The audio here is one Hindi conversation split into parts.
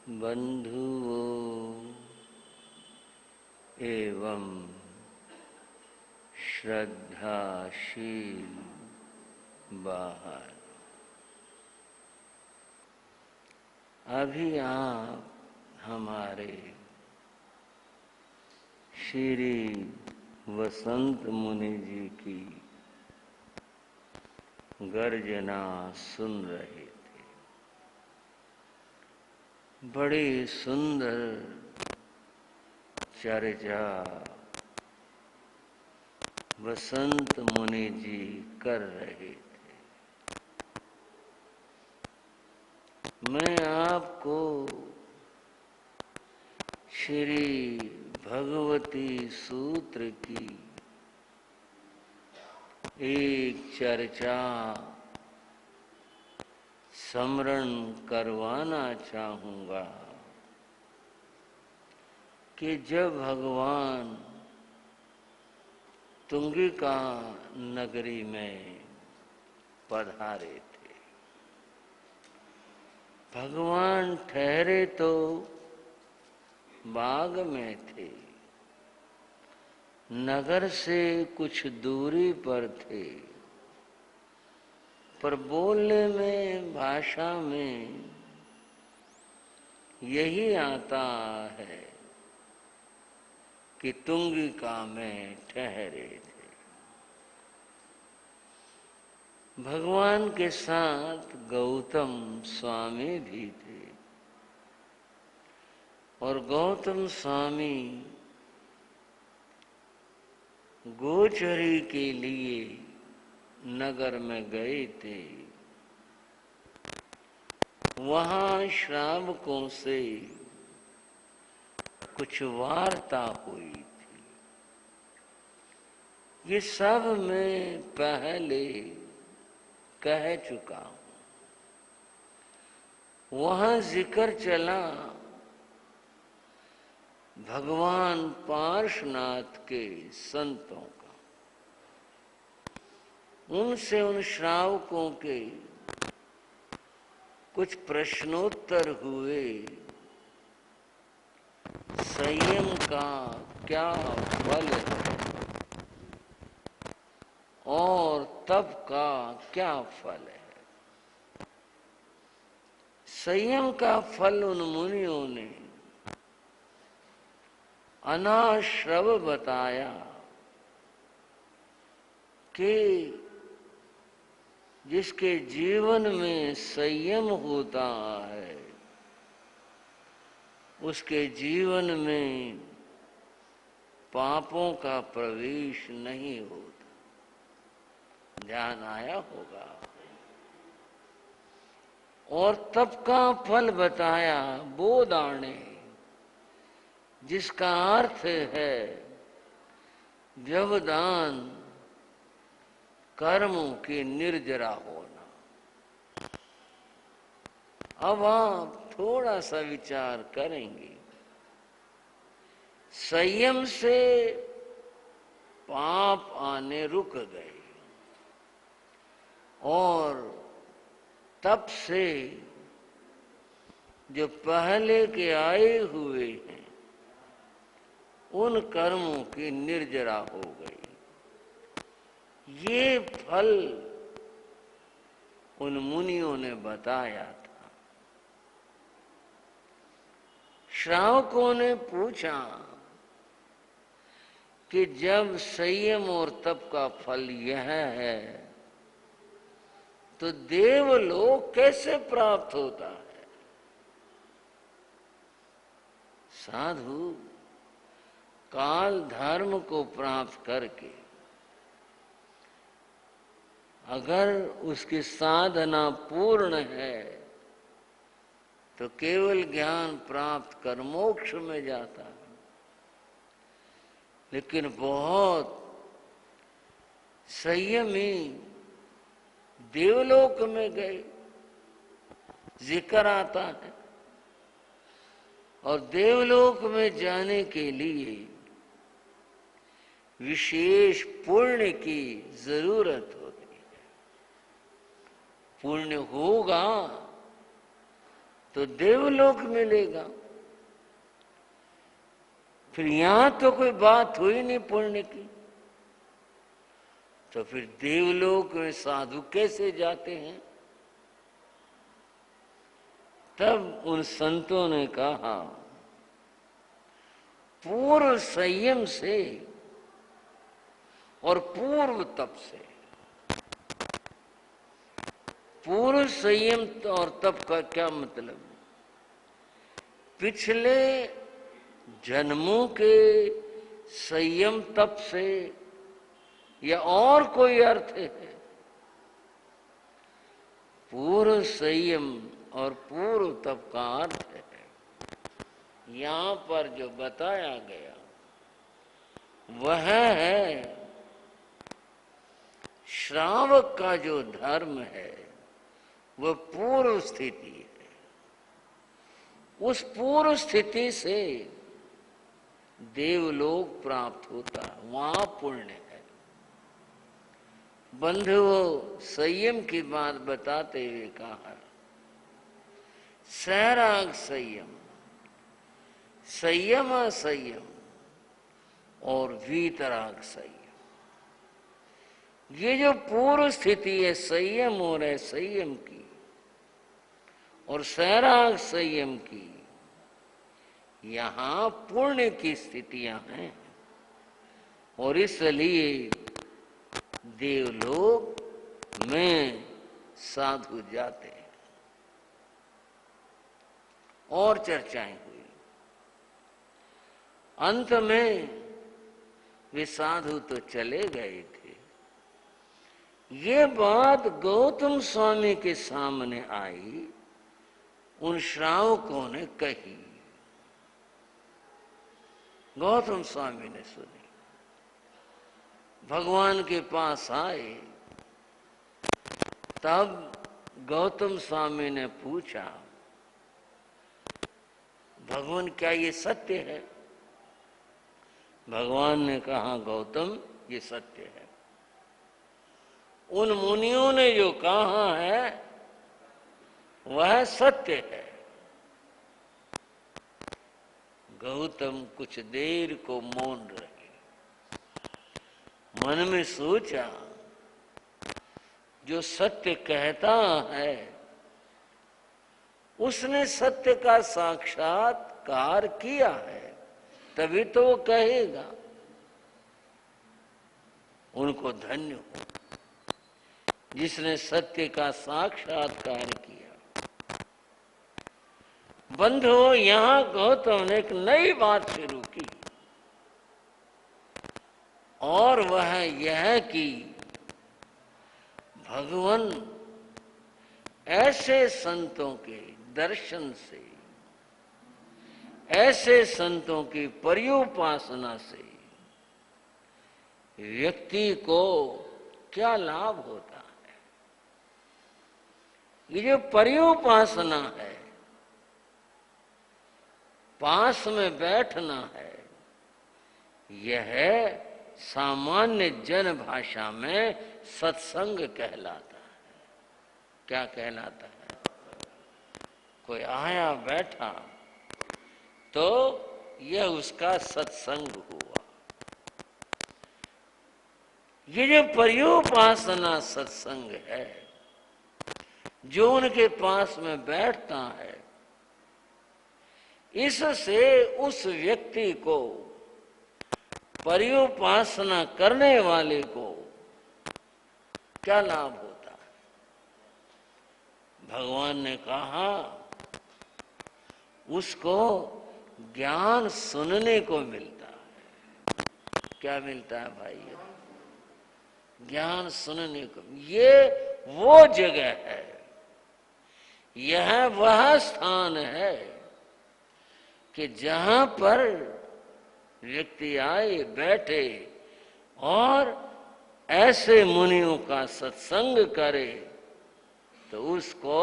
बंधुओं एवं श्रद्धाशील बाहर, अभी आप हमारे श्री वसंत मुनि जी की गर्जना सुन रहे थे। बड़ी सुंदर चर्चा वसंत मुनि जी कर रहे थे। मैं आपको श्री भगवती सूत्र की एक चर्चा स्मरण करवाना चाहूँगा कि जब भगवान तुंगिका नगरी में पधारे थे, भगवान ठहरे तो बाग में थे, नगर से कुछ दूरी पर थे, पर बोलने में भाषा में यही आता है कि तुंगिका में ठहरे थे। भगवान के साथ गौतम स्वामी भी थे और गौतम स्वामी गोचरी के लिए नगर में गए थे। वहां श्रावकों से कुछ वार्ता हुई थी। ये सब मैं पहले कह चुका हूं। वहां जिक्र चला भगवान पार्श्वनाथ के संतों का। उनसे उन श्रावकों के कुछ प्रश्नोत्तर हुए। संयम का क्या फल है और तप का क्या फल है। संयम का फल उन मुनियों ने अनाश्रव बताया कि जिसके जीवन में संयम होता है उसके जीवन में पापों का प्रवेश नहीं होता। ध्यान आया होगा। और तप का फल बताया वो दाने, जिसका अर्थ है व्यवधान कर्मों के निर्जरा होना। अब आप थोड़ा सा विचार करेंगे। संयम से पाप आने रुक गए और तप से जो पहले के आए हुए हैं उन कर्मों की निर्जरा हो गई। ये फल उन मुनियों ने बताया था। श्रावकों ने पूछा कि जब संयम और तप का फल यह है तो देवलोक कैसे प्राप्त होता है। साधु काल धर्म को प्राप्त करके अगर उसकी साधना पूर्ण है तो केवल ज्ञान प्राप्त कर मोक्ष में जाता है। लेकिन बहुत संयमी देवलोक में गए, जिक्र आता है। और देवलोक में जाने के लिए विशेष पुण्य की जरूरत होती है। पुण्य होगा तो देवलोक मिलेगा। फिर यहां तो कोई बात हुई नहीं पुण्य की, तो फिर देवलोक में साधु कैसे जाते हैं? तब उन संतों ने कहा, पूर्व संयम से और पूर्व तप से। पूर्व संयम और तप का क्या मतलब? पिछले जन्मों के संयम तप से या और कोई अर्थ है? पूर्व संयम और पूर्व तप का अर्थ है यहां पर जो बताया गया वह है श्रावक का जो धर्म है वह पूर्व स्थिति है। उस पूर्व स्थिति से देवलोक प्राप्त होता है, वहां पुण्य है। बंधुओं, संयम की बात बताते हुए कहा, सैराग संयम, संयम असंयम और वीतराग संयम। ये जो पूर्व स्थिति है संयम और असंयम की और सैराग संयम की, यहां पुण्य की स्थितियां हैं और इसलिए देवलोक में साधु जाते हैं। और चर्चाएं हुई, अंत में वे साधु तो चले गए थे। ये बात गौतम स्वामी के सामने आई, उन श्रावकों ने कही, गौतम स्वामी ने सुनी, भगवान के पास आए। तब गौतम स्वामी ने पूछा, भगवान क्या ये सत्य है? भगवान ने कहा, गौतम ये सत्य है। उन मुनियों ने जो कहा है वह सत्य है। गौतम कुछ देर को मौन रहे, मन में सोचा, जो सत्य कहता है उसने सत्य का साक्षात्कार किया है, तभी तो वो कहेगा। उनको धन्य हो जिसने सत्य का साक्षात्कार किया। बंधुओं, यहां गौतम ने एक नई बात शुरू की और वह यह कि भगवान ऐसे संतों के दर्शन से, ऐसे संतों की पर्युपासना से व्यक्ति को क्या लाभ होता है। ये जो पर्युपासना है, पास में बैठना है, यह सामान्य जन भाषा में सत्संग कहलाता है। क्या कहलाता है? कोई आया बैठा तो यह उसका सत्संग हुआ। ये जो पर्युपासना सत्संग है, जो उनके पास में बैठता है, इससे उस व्यक्ति को, पर्युपासना करने वाले को क्या लाभ होता है? भगवान ने कहा, उसको ज्ञान सुनने को मिलता है। क्या मिलता है भाइयों? ज्ञान सुनने को। ये वो जगह है, यह वह स्थान है कि जहां पर व्यक्ति आए, बैठे और ऐसे मुनियों का सत्संग करे तो उसको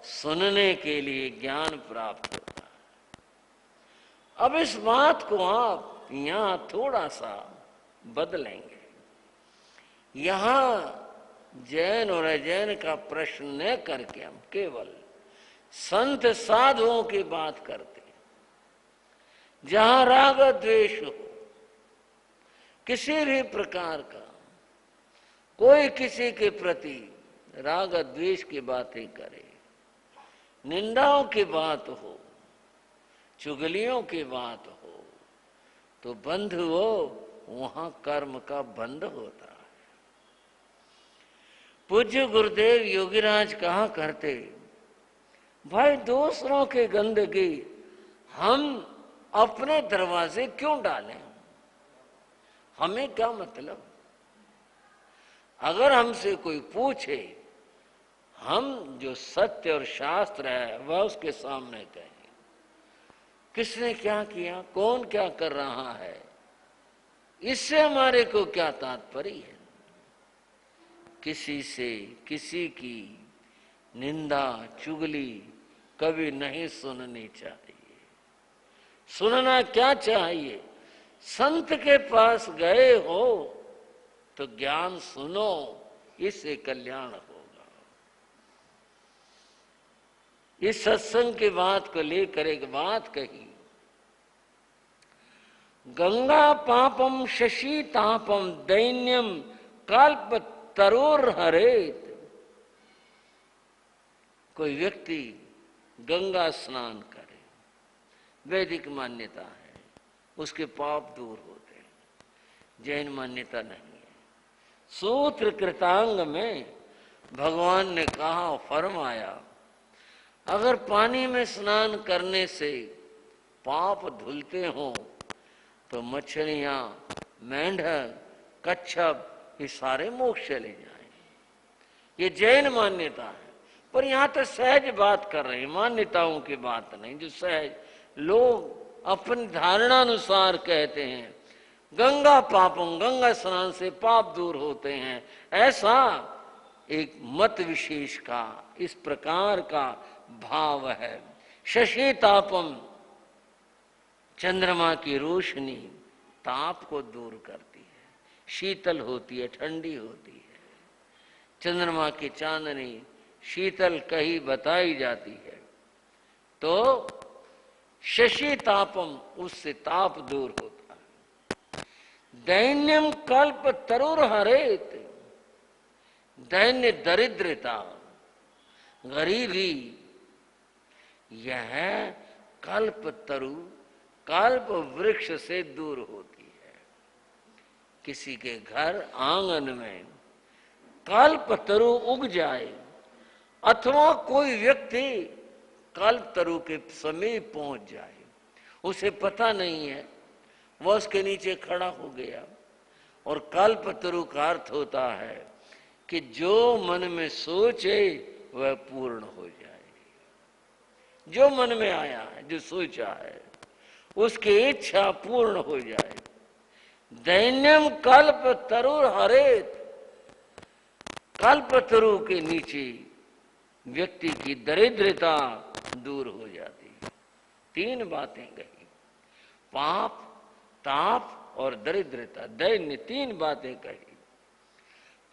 सुनने के लिए ज्ञान प्राप्त होता है। अब इस बात को आप यहां थोड़ा सा बदलेंगे। यहां जैन और अजैन का प्रश्न न करके हम केवल संत साधुओं की बात करते हैं, जहां राग द्वेष हो, किसी भी प्रकार का, कोई किसी के प्रति राग द्वेष की बातें करे, निंदाओं की बात हो, चुगलियों की बात हो, तो बंधुओं वहां कर्म का बंध होता है। पूज्य गुरुदेव योगीराज कहा करते, भाई दूसरों की गंदगी हम अपने दरवाजे क्यों डालें, हमें क्या मतलब। अगर हमसे कोई पूछे, हम जो सत्य और शास्त्र है वह उसके सामने कहें। किसने क्या किया, कौन क्या कर रहा है, इससे हमारे को क्या तात्पर्य है। किसी से किसी की निंदा चुगली कभी नहीं सुननी चाहिए। सुनना क्या चाहिए, संत के पास गए हो तो ज्ञान सुनो, इससे कल्याण होगा। इस सत्संग की बात को लेकर एक बात कही, गंगा पापम शशि तापम दैन्यम कल्प तरोर हरेत। कोई व्यक्ति गंगा स्नान करे, वैदिक मान्यता है, उसके पाप दूर होते हैं, जैन मान्यता नहीं है। सूत्र कृतांग में भगवान ने कहा, फरमाया, अगर पानी में स्नान करने से पाप धुलते हो तो मछलियां, मेंढक, कच्छप ये सारे मोक्ष चले जाएं। ये जैन मान्यता है। पर यहां तो सहज बात कर रहे हैं, मान्यताओं की बात नहीं, जो सहज लोग अपनी धारणा अनुसार कहते हैं। गंगा पापम, गंगा स्नान से पाप दूर होते हैं, ऐसा एक मत विशेष का इस प्रकार का भाव है। शशि तापम, चंद्रमा की रोशनी ताप को दूर करती है, शीतल होती है, ठंडी होती है। चंद्रमा की चांदनी शीतल कहीं बताई जाती है, तो शशि तापम, उससे ताप दूर होता है। दैन्यम कल्प तरुर हरेत, दैन्य दरिद्रता, गरीबी, यह कल्प तरु, कल्प वृक्ष से दूर होती है। किसी के घर आंगन में कल्प तरु उग जाए, अथवा कोई व्यक्ति कल्प तरु के समीप पहुंच जाए, उसे पता नहीं है, वह उसके नीचे खड़ा हो गया। और कल्प तरु का अर्थ होता है कि जो मन में सोचे वह पूर्ण हो जाए। जो मन में आया है, जो सोचा है, उसकी इच्छा पूर्ण हो जाए। दैन्यम कल्प तरुर हरेत, कल्प तरु के नीचे व्यक्ति की दरिद्रता दूर हो जाती है। तीन बातें कही, पाप, ताप और दरिद्रता, दैन्य, तीन बातें कही।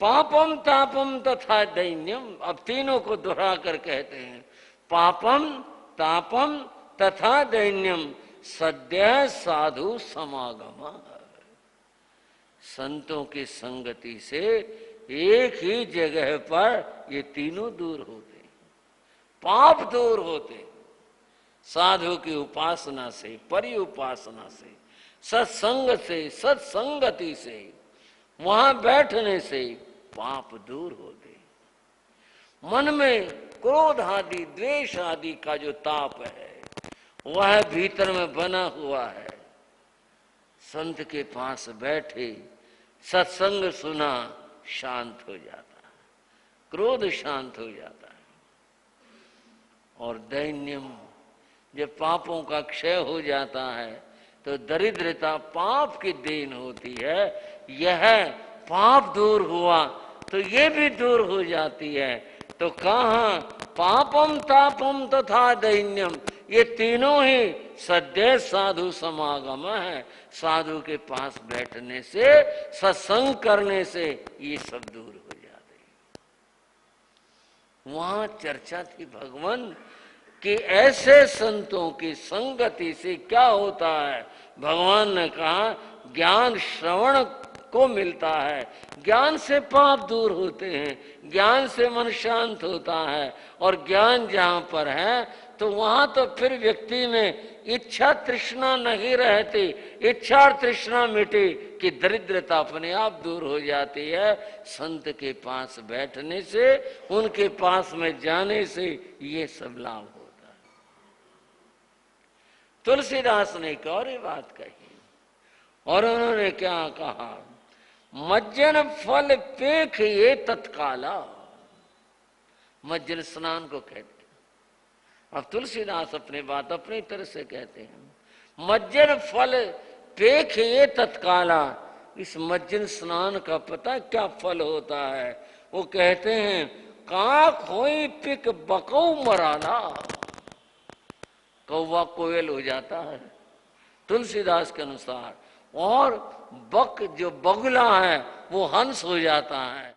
पापम तापम तथा दैन्यम, अब तीनों को दोहरा कर कहते हैं, पापम तापम तथा दैन्यम सद्य साधु समागम। संतों की संगति से एक ही जगह पर ये तीनों दूर होते, पाप दूर होते। साधु की उपासना से, परि उपासना से, सत्संग से, सत्संगति से, वहां बैठने से पाप दूर होते। मन में क्रोध आदि, द्वेष आदि का जो ताप है वह भीतर में बना हुआ है। संत के पास बैठे, सत्संग सुना, शांत हो जाता है, क्रोध शांत हो जाता है। और दैन्यम, जब पापों का क्षय हो जाता है तो दरिद्रता पाप की देन होती है। यह पाप दूर हुआ तो ये भी दूर हो जाती है। तो कहाँ पापम तापम तथा दैन्यम, ये तीनों ही सद्य साधु समागम है। साधु के पास बैठने से, सत्संग करने से ये सब दूर हो जाते हैं। वहां चर्चा थी, भगवान कि ऐसे संतों की संगति से क्या होता है। भगवान ने कहा ज्ञान श्रवण को मिलता है, ज्ञान से पाप दूर होते हैं, ज्ञान से मन शांत होता है। और ज्ञान जहाँ पर है तो वहाँ तो फिर व्यक्ति में इच्छा तृष्णा नहीं रहती, इच्छा और तृष्णा मिटे कि दरिद्रता अपने आप दूर हो जाती है। संत के पास बैठने से, उनके पास में जाने से ये सब लाभ होता है। तुलसीदास ने एक और बात कही और उन्होंने क्या कहा, मज्जन फल पेख ये तत्काला। मज्जन स्नान को कहते हैं। अब तुलसीदास अपने बात अपनी तरह से कहते हैं, मज्जन फल पेख ये तत्काला। इस मज्जन स्नान का पता क्या फल होता है? वो कहते हैं काक होई पिक बकौ मराना। कौवा कोयल हो जाता है तुलसीदास के अनुसार, और बक जो बगुला है वो हंस हो जाता है।